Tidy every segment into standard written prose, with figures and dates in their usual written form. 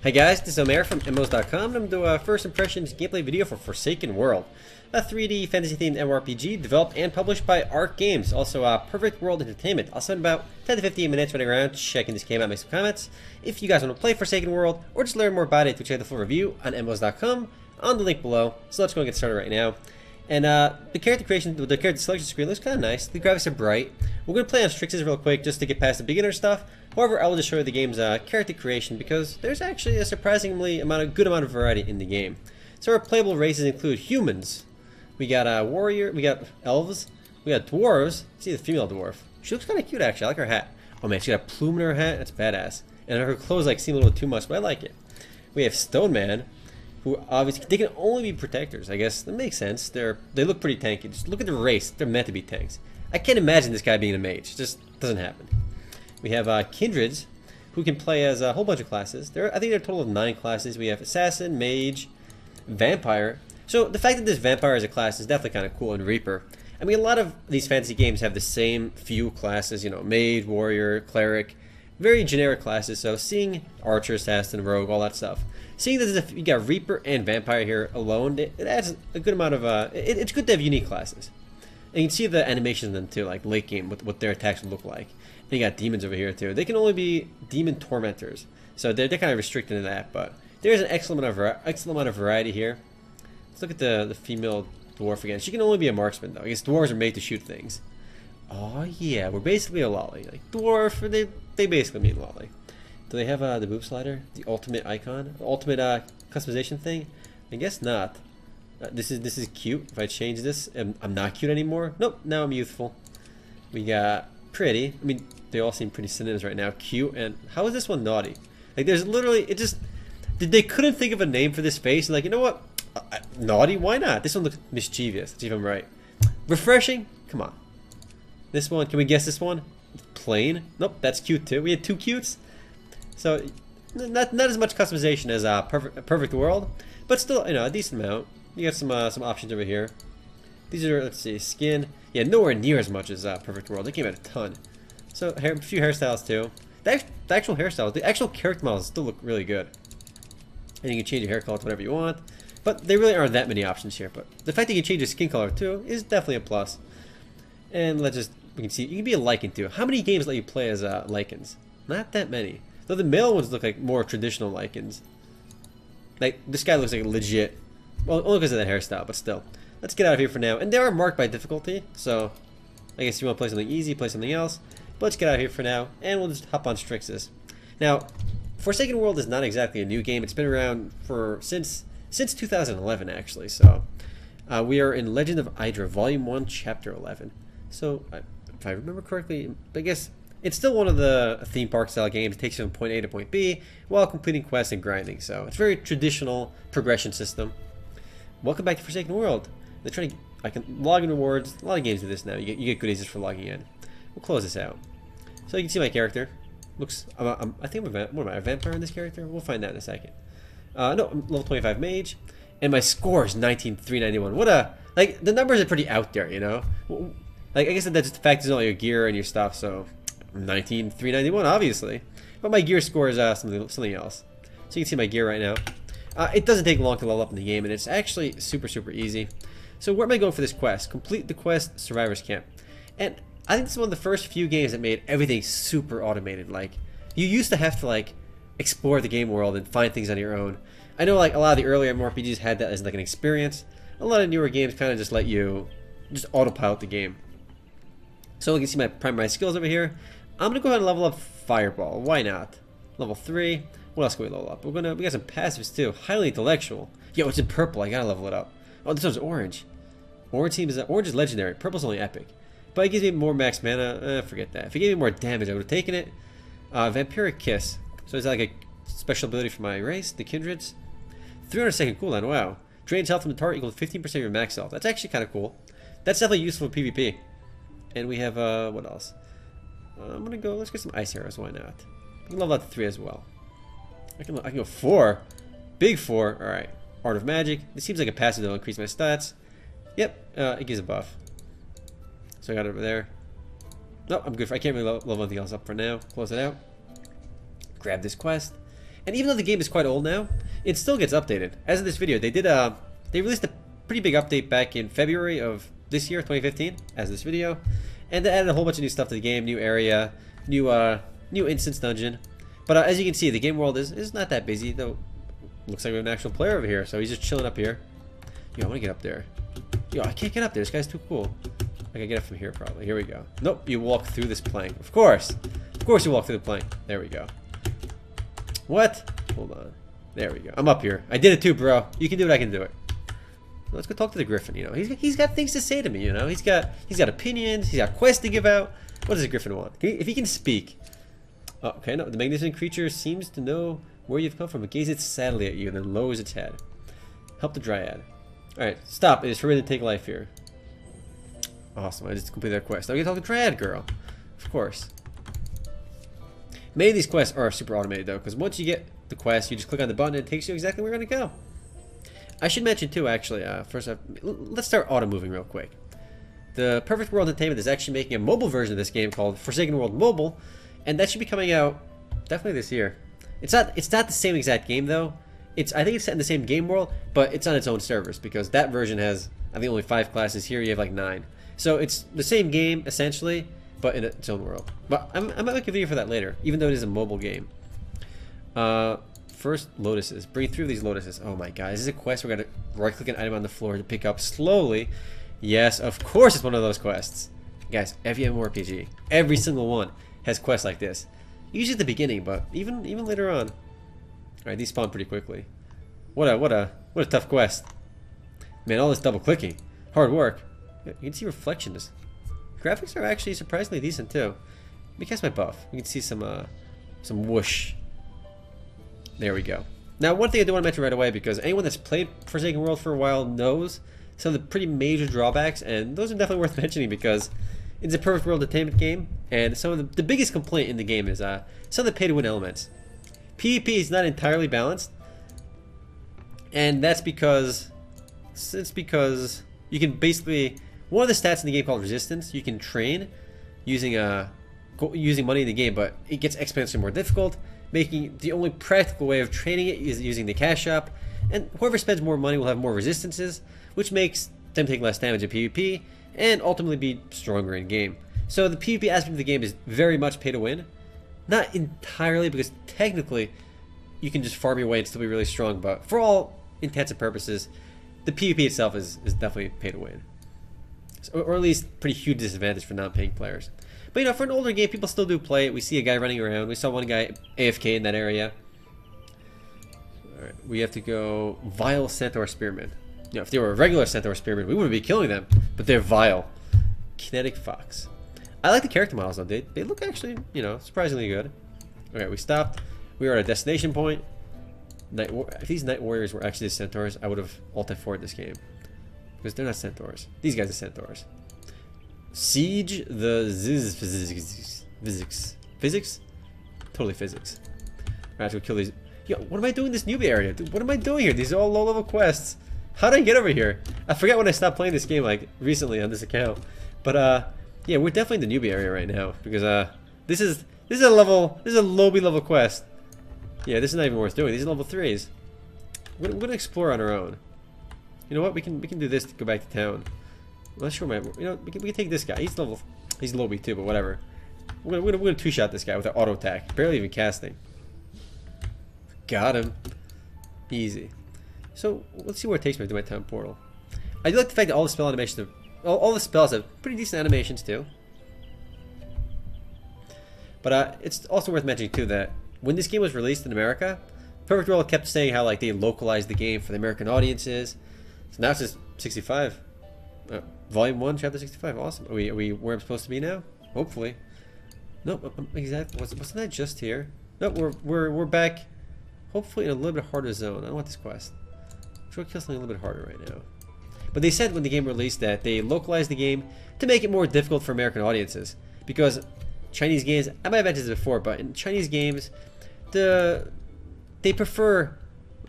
Hi guys, this is Omer from MMOs.com, and I'm doing a first impressions gameplay video for Forsaken World, a 3D fantasy-themed MMORPG developed and published by Arc Games, also Perfect World Entertainment. I'll spend about 10 to 15 minutes running around checking this game out, make some comments. If you guys want to play Forsaken World, or just learn more about it, check the full review on MMOs.com on the link below. So let's go and get started right now. And the character creation, the character selection screen looks kind of nice. The graphics are bright. We're going to play on Strixes real quick just to get past the beginner stuff. However, I will just show you the game's character creation because there's actually a surprisingly good amount of variety in the game. So our playable races include humans. We got a warrior, we got elves, we got dwarves. See the female dwarf. She looks kind of cute actually. I like her hat. Oh man, she got a plume in her hat. That's badass. And her clothes like seem a little too much, but I like it. We have Stone Man, who obviously they can only be protectors. I guess that makes sense. They look pretty tanky. Just look at the race. They're meant to be tanks. I can't imagine this guy being a mage. It just doesn't happen. We have Kindreds, who can play as a whole bunch of classes. I think there are a total of 9 classes. We have Assassin, Mage, Vampire. So the fact that this Vampire is a class is definitely kind of cool, and Reaper. I mean, a lot of these fantasy games have the same few classes, you know, Mage, Warrior, Cleric, very generic classes. So seeing Archer, Assassin, Rogue, all that stuff. Seeing that you got Reaper and Vampire here alone, it adds a good amount of, it's good to have unique classes. And you can see the animations in them too, like late game, what their attacks would look like. And you got demons over here too. They can only be demon tormentors, so they're kind of restricted in that. But there's an excellent amount of variety here. Let's look at the female dwarf again. She can only be a marksman though. I guess dwarves are made to shoot things. Oh yeah, we're basically a lolly. Like dwarf, they basically mean lolly. Do they have the boob slider, the ultimate icon, the ultimate customization thing? I guess not. This is cute. If I change this, I'm not cute anymore. Nope, now I'm youthful. We got pretty. I mean, they all seem pretty synonyms right now. Cute, and how is this one naughty? Like, there's literally, they couldn't think of a name for this face. And like, you know what? Naughty? Why not? This one looks mischievous. See if I'm right. Refreshing? Come on. This one, can we guess this one? Plain? Nope, that's cute too. We had 2 cutes. So, not as much customization as Perfect World, but still, you know, a decent amount. You got some options over here. These are, let's see, skin. Yeah, nowhere near as much as Perfect World. They came out a ton. So a few hairstyles too. The actual hairstyles, the actual character models still look really good. And you can change your hair color to whatever you want. But there really aren't that many options here. But the fact that you can change your skin color too is definitely a plus. And we can see, you can be a lichen too. How many games let you play as lichens? Not that many. Though the male ones look like more traditional lichens. Like, this guy looks like legit. Well, only because of that hairstyle, but still. Let's get out of here for now. And they are marked by difficulty, so I guess if you want to play something easy, play something else. But let's get out of here for now, and we'll just hop on Strixes. Now, Forsaken World is not exactly a new game. It's been around since 2011, actually. So we are in Legend of Idra, Volume 1, Chapter 11. So, if I remember correctly, I guess it's still one of the theme park style games. It takes you from point A to point B while completing quests and grinding. So it's a very traditional progression system. Welcome back to Forsaken World. They're trying to, I can log in rewards. A lot of games do this now. You get goodies just for logging in. We'll close this out. So you can see my character. Looks, I think what am I, a vampire in this character? We'll find out in a second. No, I'm level 25 mage, and my score is 19,391. What a, like, the numbers are pretty out there, you know. Like, I guess that's just the fact is all your gear and your stuff. So 19,391 obviously, but my gear score is something else. So you can see my gear right now. It doesn't take long to level up in the game, and it's actually super easy. So where am I going for this quest? Complete the quest, Survivor's Camp. And I think this is one of the first few games that made everything super automated. Like, you used to have to, like, explore the game world and find things on your own. I know, like, a lot of the earlier MMORPGs had that as, like, an experience. A lot of newer games kind of just let you just autopilot the game. So you can see my primary skills over here. I'm going to go ahead and level up Fireball. Why not? Level 3. What else can we level up? We got some passives too. Highly intellectual. Yo, it's in purple. I gotta level it up. Oh, this one's orange. Orange is legendary. Purple's only epic. But it gives me more max mana. Forget that. If it gave me more damage, I would have taken it. Vampiric Kiss. So it's like a special ability for my race, the Kindreds. 300-second cooldown. Wow. Drains health from the target equal to 15% of your max health. That's actually kind of cool. That's definitely useful for PvP. And we have what else? I'm gonna go. Let's get some ice arrows. Why not? We can level out to 3 as well. I can go 4. Big 4. Alright. Art of Magic. This seems like a passive that will increase my stats. Yep. It gives a buff. So I got it over there. No, I'm good. I can't really level anything else up for now. Close it out. Grab this quest. And even though the game is quite old now, it still gets updated. As of this video, they released a pretty big update back in February of this year, 2015, as of this video, and they added a whole bunch of new stuff to the game, new area, new instance dungeon. But as you can see, the game world is not that busy, though. Looks like we have an actual player over here, so he's just chilling up here. Yo, I want to get up there. Yo, I can't get up there. This guy's too cool. I can get it from here, probably. Here we go. Nope, you walk through this plank. Of course. Of course you walk through the plank. There we go. What? Hold on. There we go. I'm up here. I did it too, bro. You can do it, I can do it. Let's go talk to the Griffin, you know. He's got things to say to me, you know. He's got opinions. He's got quests to give out. What does the Griffin want? If he can speak. Oh, okay, no. The magnificent creature seems to know where you've come from. It gazes sadly at you and then lowers its head. Help the Dryad. Alright, stop. It is forbidden to take life here. Awesome. I just completed that quest. Now we can talk to Dryad Girl. Of course. Many of these quests are super automated, though, because once you get the quest, you just click on the button and it takes you exactly where you're going to go. I should mention, too, actually, first off, let's start auto-moving real quick. The Perfect World Entertainment is actually making a mobile version of this game called Forsaken World Mobile, and that should be coming out definitely this year. It's not the same exact game, though. I think it's set in the same game world, but it's on its own servers, because that version has, I think, only 5 classes. Here you have like 9. So it's the same game, essentially, but in its own world. But I might make a video for that later, even though it is a mobile game. First, lotuses. Breathe through these lotuses. Oh my god, is this a quest? We're going to right-click an item on the floor to pick up slowly. Yes, of course it's one of those quests. Guys, every MMORPG, every single one has quests like this. Usually at the beginning, but even later on. Alright, these spawn pretty quickly. What a tough quest. Man, all this double clicking. Hard work. You can see reflections. Graphics are actually surprisingly decent too. Let me cast my buff. You can see some whoosh. There we go. Now, one thing I do want to mention right away, because anyone that's played Forsaken World for a while knows some of the pretty major drawbacks, and those are definitely worth mentioning because it's a Perfect World Entertainment game, and some of the biggest complaint in the game is some of the pay-to-win elements. PvP is not entirely balanced, and that's because you can basically, one of the stats in the game called resistance, you can train using money in the game, but it gets exponentially more difficult, making the only practical way of training it is using the cash shop, and whoever spends more money will have more resistances, which makes them take less damage in PvP and ultimately be stronger in game. So the PvP aspect of the game is very much pay to win. Not entirely, because technically you can just farm your way and still be really strong, but for all intents and purposes, the PvP itself is definitely pay to win. So, or at least pretty huge disadvantage for non-paying players. But you know, for an older game, people still do play it. We see a guy running around. We saw one guy AFK in that area. Alright, we have to go Vile Centaur Spearmen. You know, if they were a regular Centaur Spearmen, we wouldn't be killing them, but they're vile. Kinetic Fox. I like the character models though. They look actually, you know, surprisingly good. Okay, we stopped. We are at a destination point. If these Night Warriors were actually the Centaurs, I would have ulted for this game. Because they're not Centaurs. These guys are Centaurs. Siege the Physics? Totally physics. Alright, I have to kill these. Yo, what am I doing in this newbie area? Dude, what am I doing here? These are all low-level quests. How did I get over here? I forgot when I stopped playing this game, like, recently on this account. But, yeah, we're definitely in the newbie area right now. Because, this is a lowbie level quest. Yeah, this is not even worth doing. These are level 3s. We're gonna explore on our own. You know what? We can do this to go back to town. I'm not sure, man. You know, we can take this guy. He's lowbie too, but whatever. We're gonna two-shot this guy with an auto attack. Barely even casting. Got him. Easy. So let's see where it takes me to my town portal. I do like the fact that all the spell animations, all the spells have pretty decent animations too. But it's also worth mentioning too that when this game was released in America, Perfect World kept saying how like they localized the game for the American audiences. So now it's just 65. Volume 1, Chapter 65. Awesome. Are we where I'm supposed to be now? Hopefully. Nope. Exactly. Wasn't that just here? Nope. We're back. Hopefully in a little bit harder zone. I don't want this quest. I'm trying to kill something a little bit harder right now. But they said when the game released that they localized the game to make it more difficult for American audiences, because Chinese games, I might have mentioned this before, but in Chinese games, they prefer,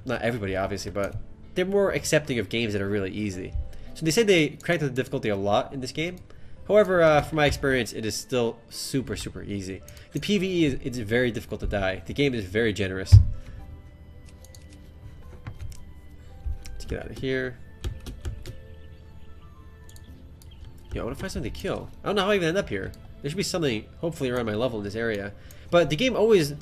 not everybody obviously, but they're more accepting of games that are really easy. So they said they cranked up the difficulty a lot in this game. However, from my experience, it is still super easy. The PvE is very difficult to die. The game is very generous. Let's get out of here. Yeah, I want to find something to kill. I don't know how I even end up here. There should be something, hopefully, around my level in this area. But the game always,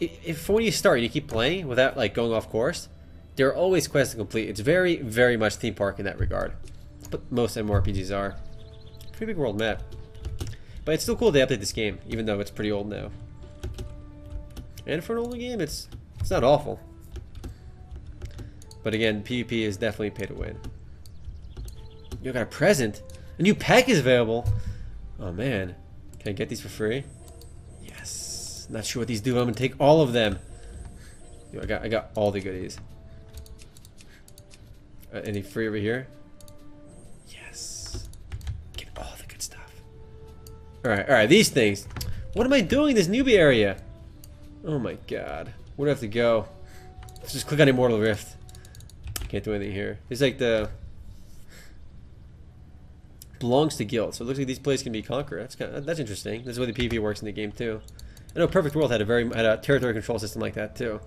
if when you start and you keep playing without like going off course, there are always quests to complete. It's very, very much theme park in that regard. But most MMORPGs are. Pretty big world map. But it's still cool they update this game, even though it's pretty old now. And for an older game, it's not awful. But again, PvP is definitely pay to win. You got a present. A new pack is available. Oh man, can I get these for free? Yes. Not sure what these do. I'm gonna take all of them. Yo, I got all the goodies. Any free over here? Yes. Get all the good stuff. All right. These things. What am I doing in this newbie area? Oh my god. Where do I have to go? Let's just click on Immortal Rift. Can't do anything here. It's like the belongs to guild, so it looks like these places can be conquered. That's interesting. This is the way the PvP works in the game too. I know Perfect World had a territory control system like that too.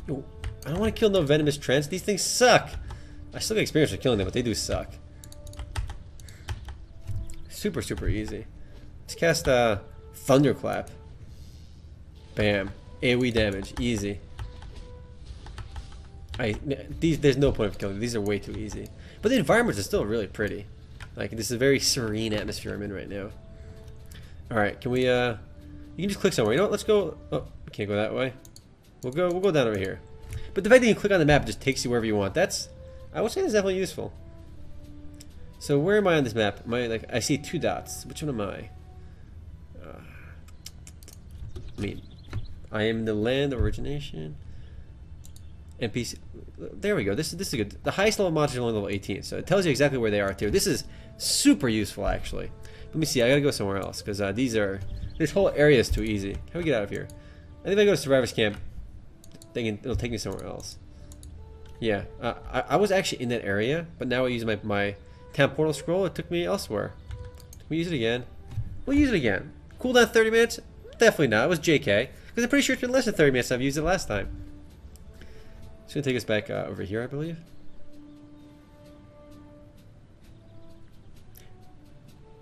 Yo, I don't want to kill no venomous trends. These things suck. I still get experience with killing them, but they do suck. Super easy. Let's cast Thunderclap. Bam. AoE damage. Easy. There's no point of killing them. These are way too easy. But the environments are still really pretty. Like, this is a very serene atmosphere I'm in right now. Alright, can we, you can just click somewhere. You know what, let's go, oh, we can't go that way. We'll go down over here. But the fact that you click on the map just takes you wherever you want, I would say that's definitely useful. So where am I on this map? Am I, like, I see 2 dots. Which one am I? I am the land of origination. NPC. There we go. This is good. The highest level monsters are only level 18, so it tells you exactly where they are too. This is super useful, actually. Let me see. I gotta go somewhere else because this whole area is too easy. How do we get out of here? I think if I go to Survivor's Camp, it'll take me somewhere else. Yeah, I was actually in that area, but now I use my town portal scroll. It took me elsewhere. Can we use it again? We'll use it again. Cooldown 30 minutes? Definitely not. It was JK because I'm pretty sure it's been less than 30 minutes. I've used it last time. It's going to take us back over here, I believe.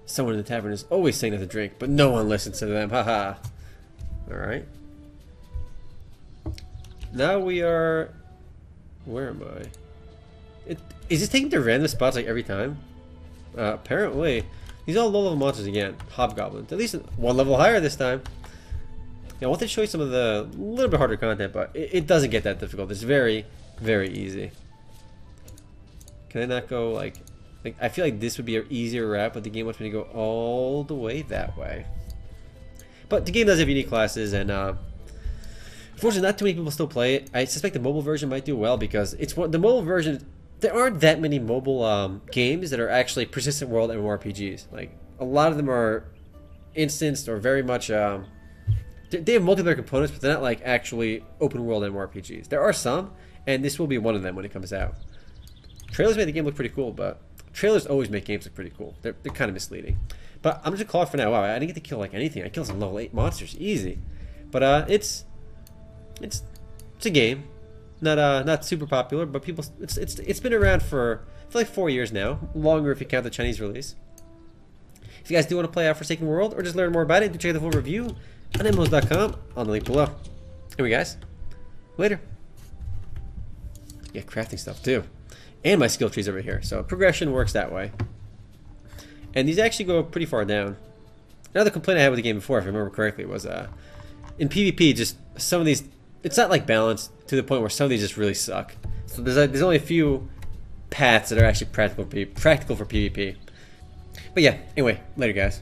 Someone in the tavern is always saying to drink, but no one listens to them. Haha. Alright. Now we are... Where am I? Is this taking to random spots like every time? Apparently. These are all low-level monsters again. Hobgoblins. At least 1 level higher this time. Yeah, I wanted to show you some of the little bit harder content, but it doesn't get that difficult. It's very, very easy. Can I not go like I feel like this would be an easier route, but the game wants me to go all the way that way. But the game does have unique classes, and unfortunately, not too many people still play it. I suspect the mobile version might do well because the mobile version. There aren't that many mobile games that are actually persistent world MMORPGs. Like a lot of them are instanced or very much. They have multiplayer components, but they're not like actually open world MMORPGs. There are some, and this will be one of them when it comes out. Trailers made the game look pretty cool, but trailers always make games look pretty cool. They're kind of misleading. But I'm just gonna call it for now. Wow, I didn't get to kill like anything. I killed some level 8 monsters, easy. But it's a game, not super popular, but people it's been around for like 4 years now, longer if you count the Chinese release. If you guys do want to play Forsaken World or just learn more about it, do check out the full review on MMOs.com on the link below. Anyway, guys, later. Yeah, crafting stuff too, and my skill trees over here. So progression works that way, and these actually go pretty far down. Another complaint I had with the game before, if I remember correctly, was in PvP, just some of these. It's not like balanced to the point where some of these just really suck. So there's only a few paths that are actually practical for PvP. But yeah, anyway, later, guys.